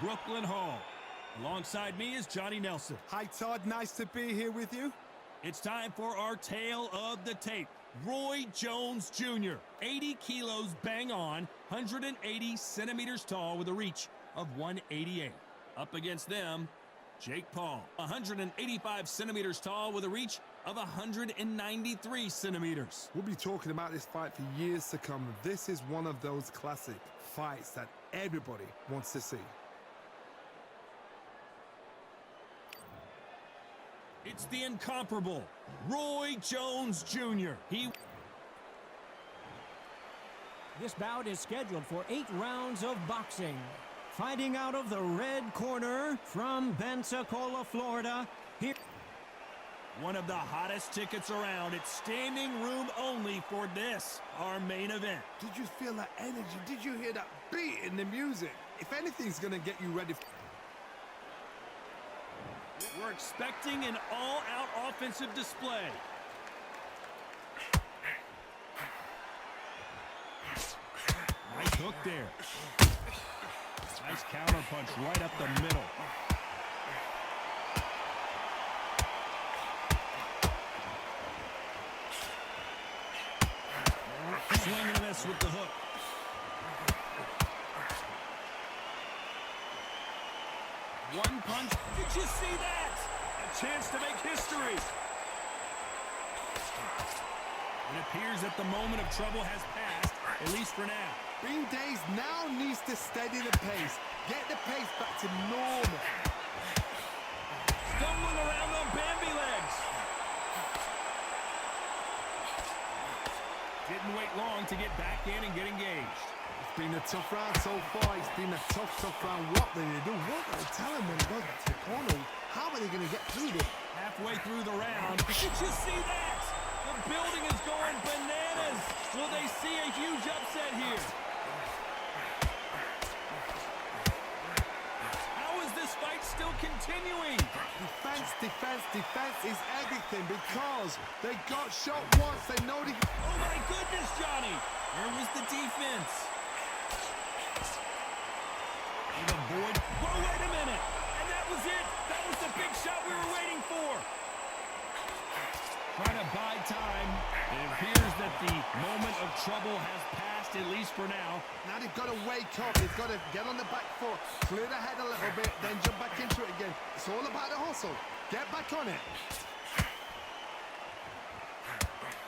Brooklyn Hall. Alongside me is Johnny Nelson. Hi, Todd. Nice to be here with you. It's time for our tale of the tape. Roy Jones Jr., 80 kilos bang on, 180 centimeters tall with a reach of 188. Up against them, Jake Paul, 185 centimeters tall with a reach of 193 centimeters. We'll be talking about this fight for years to come. This is one of those classic fights that everybody wants to see. It's the incomparable Roy Jones Jr. This bout is scheduled for 8 rounds of boxing. Fighting out of the red corner from Pensacola, Florida. Here, one of the hottest tickets around. It's standing room only for this, our main event. Did you feel that energy? Did you hear that beat in the music? If anything's going to get you ready. We're expecting an all-out offensive display. Nice hook there. Nice counter punch right up the middle. Swing and a miss with the hook. One punch. Did you see that? A chance to make history. It appears that the moment of trouble has passed, at least for now. Bean Days now needs to steady the pace. Get the pace back to normal. Stumbling around on Bambi legs. Didn't wait long to get back in and get engaged. It's been a tough round so far. It's been a tough round. What do they do? What do they tell him when he goes back to the corner? How are they going to get through this? Halfway through the round. Did you see that? The building is going bananas. Will they see a huge upset here? How is this fight still continuing? Defense is everything because they got shot once. They know they... Oh my goodness, Johnny. Where was the defense? Avoid. Whoa, wait a minute. And that was it. That was the big shot we were waiting for. Trying to buy time. It appears that the moment of trouble has passed, at least for now. Now they've got to wake up. They've got to get on the back foot, clear the head a little bit, then jump back into it again. It's all about the hustle. Get back on it.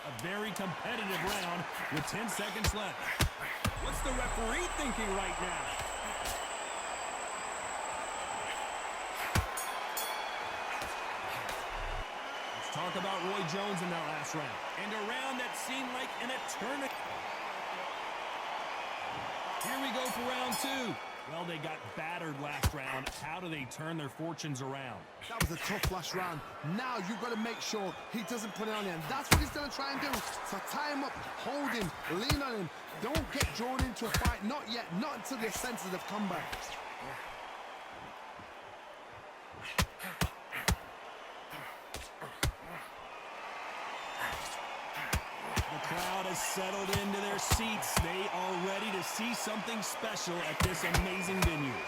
A very competitive round with 10 seconds left. What's the referee thinking right now? Talk about Roy Jones in that last round. And a round that seemed like an eternity. Here we go for round 2. Well, they got battered last round. How do they turn their fortunes around? That was a tough last round. Now you've got to make sure he doesn't put it on him. That's what he's going to try and do. So tie him up, hold him, lean on him. Don't get drawn into a fight. Not yet. Not until your senses have come back. Settled into their seats. They are ready to see something special at this amazing venue.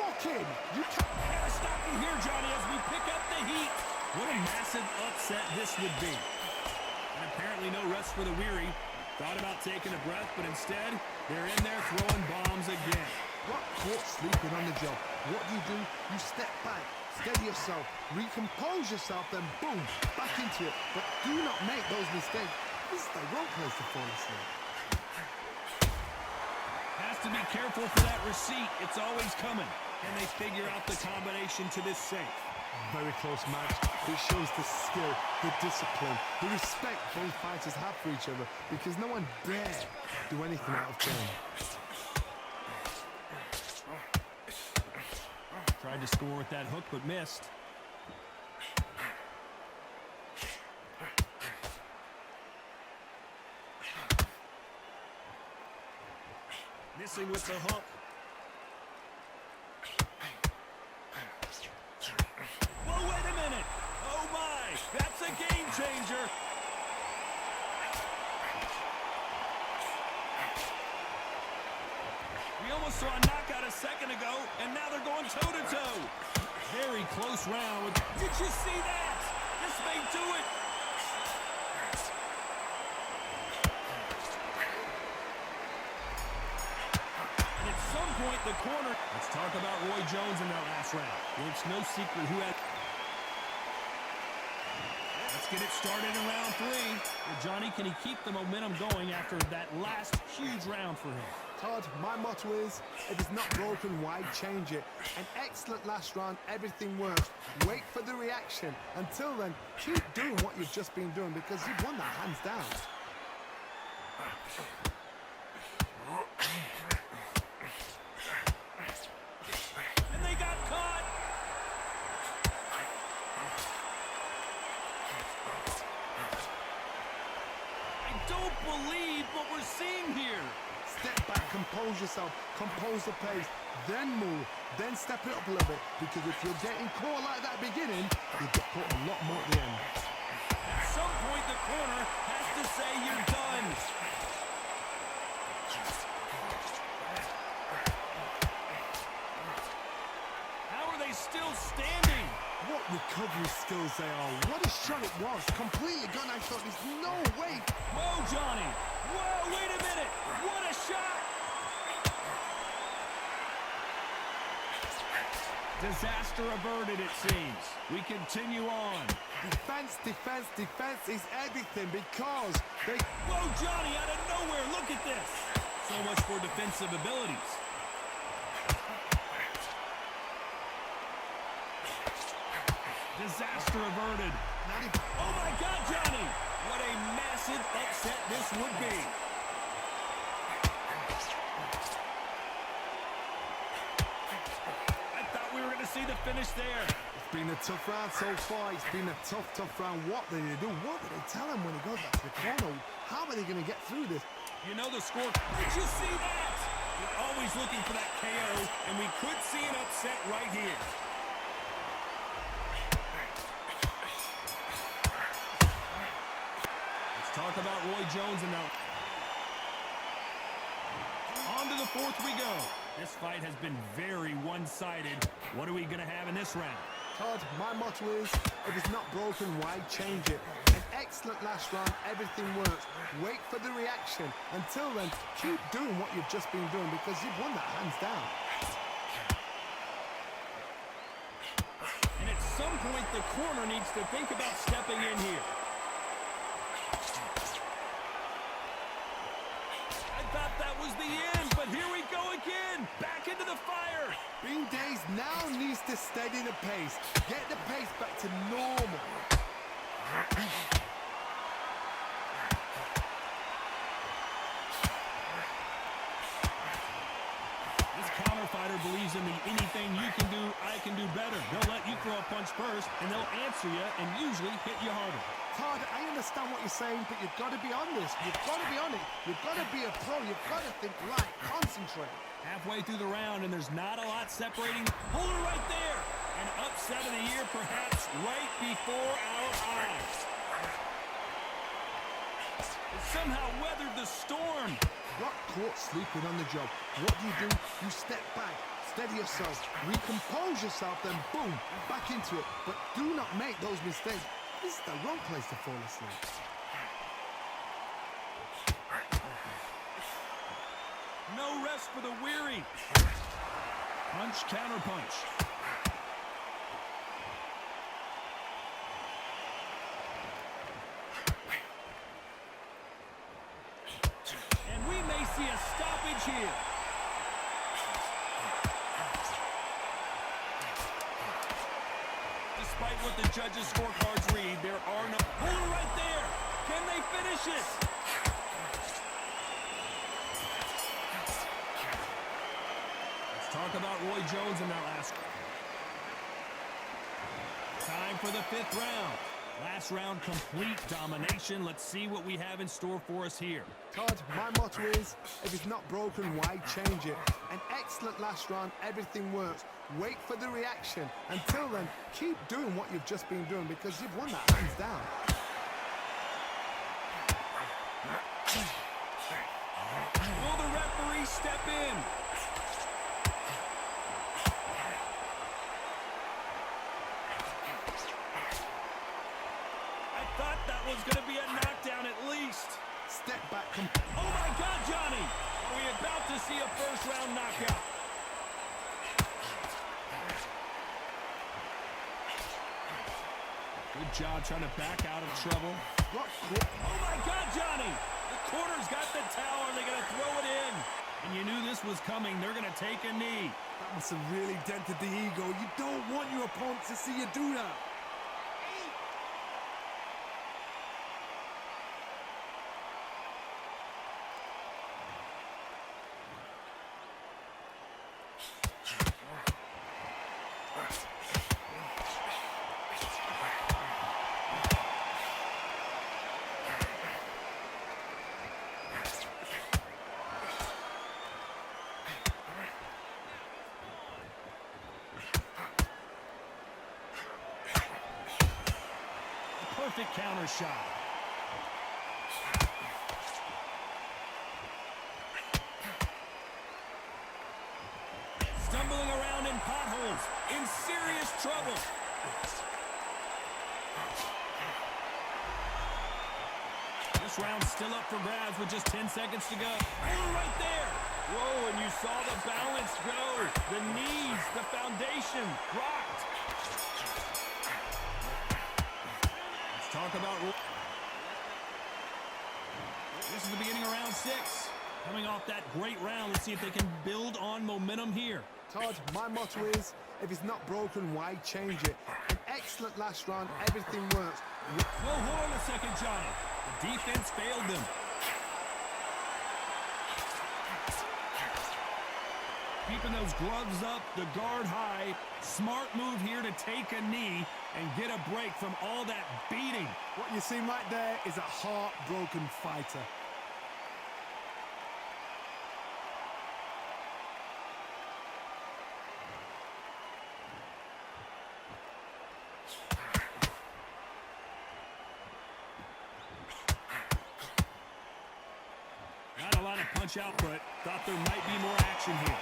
Walk in. You gotta stop you here, Johnny, as we pick up the heat. What a massive upset this would be. And apparently no rest for the weary. Thought about taking a breath, but instead, they're in there throwing bombs again. Got caught sleeping on the job. What do? You step back, steady yourself, recompose yourself, then boom, back into it. But do not make those mistakes. This is the wrong place to fall asleep. Has to be careful for that receipt. It's always coming. Can they figure out the combination to this safe? Very close match. It shows the skill, the discipline, the respect both fighters have for each other because no one dare do anything out of turn. Tried to score with that hook, but missed. Missing with the hook. Whoa, wait a minute. Oh, my. That's a game changer. We almost saw a knockout a second ago, and now they're going close round. Did you see that? This may do it. And at some point, the corner. Let's talk about Roy Jones in that last round. It's no secret who had. Let's get it started in round 3. Well, Johnny, can he keep the momentum going after that last huge round for him? Todd, my motto is, if it's not broken, why change it? An excellent last round, everything works. Wait for the reaction. Until then, keep doing what you've just been doing because you've won that hands down. And they got caught. I don't believe what we're seeing here. Step back, compose yourself, compose the pace, then move, then step it up a little bit. Because if you're getting caught like that at the beginning, you get caught a lot more at the end. At some point, the corner has to say you're done. How are they still standing? What recovery skills they are. What a shot it was. Completely gone. I thought there's no way. Whoa, Johnny. Whoa, wait a minute. What a shot. Disaster averted, it seems. We continue on. Defense, defense, defense is everything because they... Whoa, Johnny, out of nowhere. Look at this. So much for defensive abilities. Disaster averted. Oh, my God, Johnny. What a massive upset this would be. I thought we were going to see the finish there. It's been a tough round so far. It's been a tough round. What did they do? What did they tell him when he goes back to the corner? How are they going to get through this? You know the score. Did you see that? We're always looking for that KO, and we could see an upset right here. Let's talk about Roy Jones and now. On to the 4th we go. This fight has been very one-sided. What are we going to have in this round? Todd, my motto is, if it's not broken, why change it? An excellent last round, everything works. Wait for the reaction. Until then, keep doing what you've just been doing because you've won that hands down. And at some point, the corner needs to think about stepping in here. I thought that was the end, but here we go again. Back into the fire. Bean Days now needs to steady the pace. Get the pace back to normal. This counter fighter believes in the anything you can do, I can do better. They'll let you throw a punch first, and they'll answer you and usually hit you harder. Todd, I understand what you're saying, but you've got to be on this. You've got to be on it. You've got to be a pro. You've got to think right. Concentrate. Halfway through the round, and there's not a lot separating. Hold it right there. An upset of the year, perhaps, right before our eyes. It somehow weathered the storm. Got caught sleeping on the job. What do? You step back, steady yourself, recompose yourself, then boom, back into it. But do not make those mistakes. This is the wrong place to fall asleep. No rest for the weary. Punch, counter punch. And we may see a stoppage here. Despite what the judges' scorecards read, there are no... Hold it right there! Can they finish it? Let's talk about Roy Jones in that last... Time for the 5th round. Last round, complete domination. Let's see what we have in store for us here. Todd, my motto is, if it's not broken, why change it? An excellent last round, everything works. Wait for the reaction. Until then, keep doing what you've just been doing because you've won that hands down. Will the referee step in? one's going to be a knockdown at least. Step back. Oh, my God, Johnny. Are we about to see a first-round knockout? Good job trying to back out of trouble. Oh, my God, Johnny. The corner's got the towel. Are they going to throw it in? And you knew this was coming. They're going to take a knee. That must have really dented the ego. You don't want your opponent to see you do that. Perfect counter shot. Stumbling around in potholes, in serious trouble. This round's still up for grabs with just 10 seconds to go. Oh, right there. Whoa, and you saw the balance go. The knees, the foundation, rocked. Talk about... This is the beginning of round 6. Coming off that great round, let's see if they can build on momentum here. Todd, my motto is, if it's not broken, why change it? An excellent last round, everything works. Well, hold on a second, Johnny. The defense failed them. Keeping those gloves up, the guard high. Smart move here to take a knee and get a break from all that beating. What you see right there is a heartbroken fighter. Not a lot of punch output. Thought there might be more action here.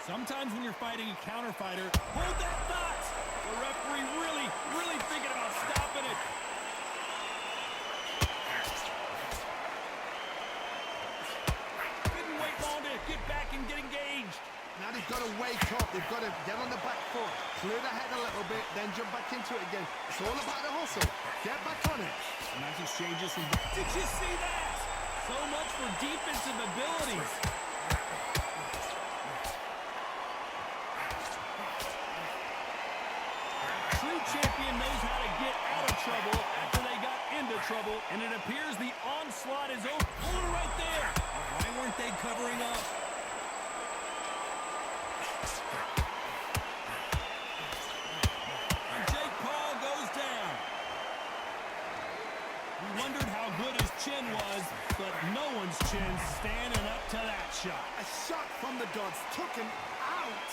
Sometimes when you're fighting a counter fighter, hold that thought! The referee really thinking about stopping it. Didn't wait long to get back and get engaged. Now they've got to wake up. They've got to get on the back foot, clear the head a little bit, then jump back into it again. It's all about the hustle. Get back on it. Nice exchanges from... Did you see that? So much for defensive abilities. True champion knows how to get out of trouble after they got into trouble, and it appears the onslaught is over. Oh, right there. Why weren't they covering up? And Jake Paul goes down. We wondered how good his chin was, but no one's chin standing up to that shot. A shot from the gods took him out.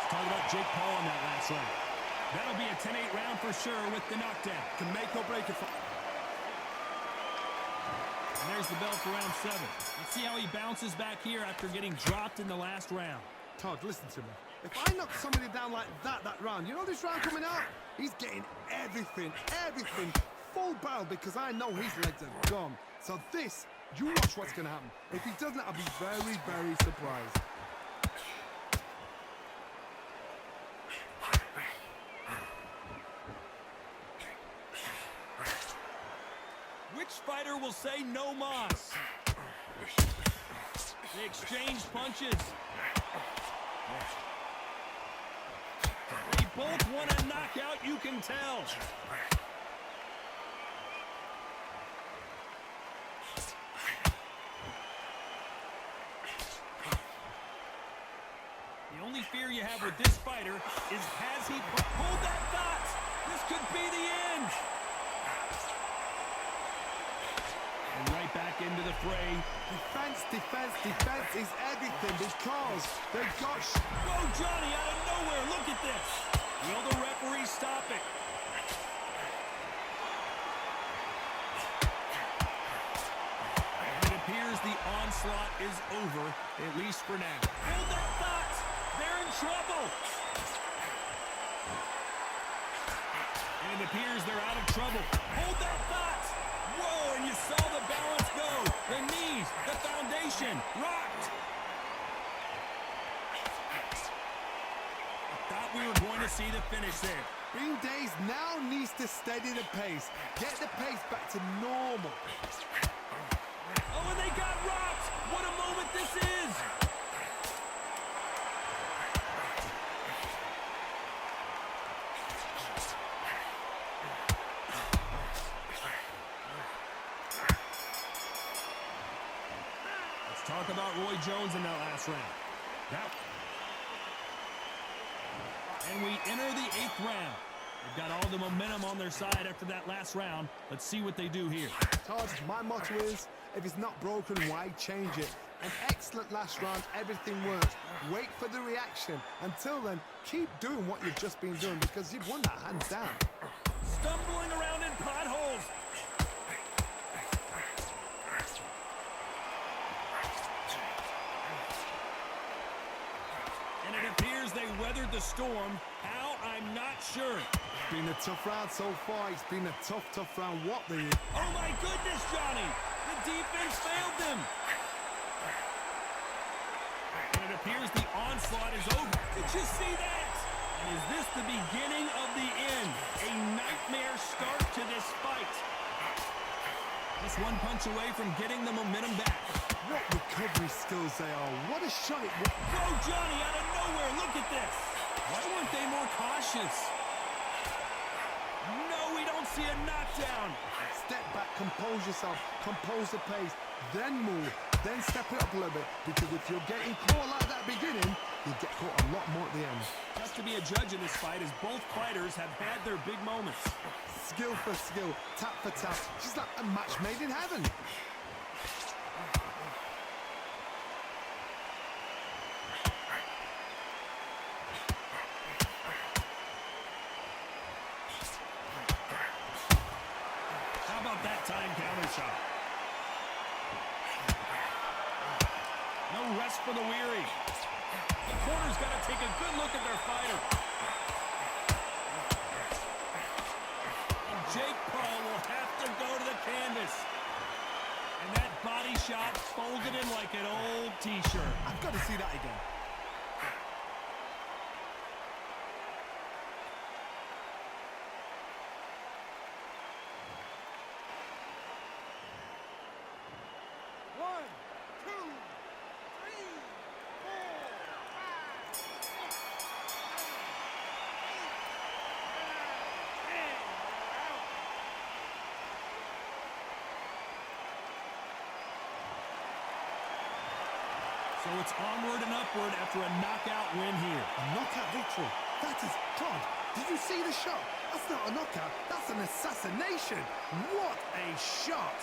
Talk about Jake Paul in that last round. That'll be a 10-8 round for sure with the knockdown. Can make or break it. And there's the bell for round 7. Let's see how he bounces back here after getting dropped in the last round. Todd, listen to me. If I knock somebody down like that round, you know this round coming out? He's getting everything, full barrel, because I know his legs are gone. So this, you watch what's going to happen. If he doesn't, I'll be very surprised. Which fighter will say no mas? They exchange punches. They both want a knockout, you can tell. The only fear you have with this fighter is has he... Hold that thought! This could be the end! And right back into the fray. Defense, defense, defense is everything because they got... Whoa, Johnny, out of nowhere. Look at this. Will the referee stop it? It appears the onslaught is over, at least for now. Hold that thought. They're in trouble. And it appears they're out of trouble. Hold that thought. Whoa, and you saw the balance go. The knees, the foundation, rocked. Thought we were going to see the finish there. Green Days now needs to steady the pace. Get the pace back to normal. Oh, and they got rocked. What a moment this is. Let's talk about Roy Jones in that last round. And we enter the 8th round. They've got all the momentum on their side after that last round. Let's see what they do here. Todd, my motto is, if it's not broken, why change it? An excellent last round, everything worked. Wait for the reaction. Until then, keep doing what you've just been doing because you've won that hands down. Stumbling around in potholes. And it appears they weathered the storm. How? I'm not sure. It's been a tough round so far. It's been a tough, tough round. What the... Oh, my goodness, Johnny. The defense failed them. And it appears the onslaught is over. Did you see that? And is this the beginning of the end? A nightmare start to this fight. Just one punch away from getting the momentum back. What recovery skills they are. What a shot it was. Whoa, Johnny, out of nowhere. Look at this. Why weren't they more cautious? No, we don't see a knockdown. Step back, compose yourself, compose the pace, then move, then step it up a little bit. Because if you're getting caught like that beginning, you get caught a lot more at the end. Just to be a judge in this fight as both fighters have had their big moments. Skill for skill, tap for tap. Just like a match made in heaven. How about that time counter shot? No rest for the weary. The corner's got to take a good look at their fighter. And Jake Paul will have to go to the canvas. And that body shot folded in like an old t-shirt. I've got to see that again. So it's onward and upward after a knockout win here. A knockout victory. That is Todd. Did you see the shot? That's not a knockout. That's an assassination. What a shot.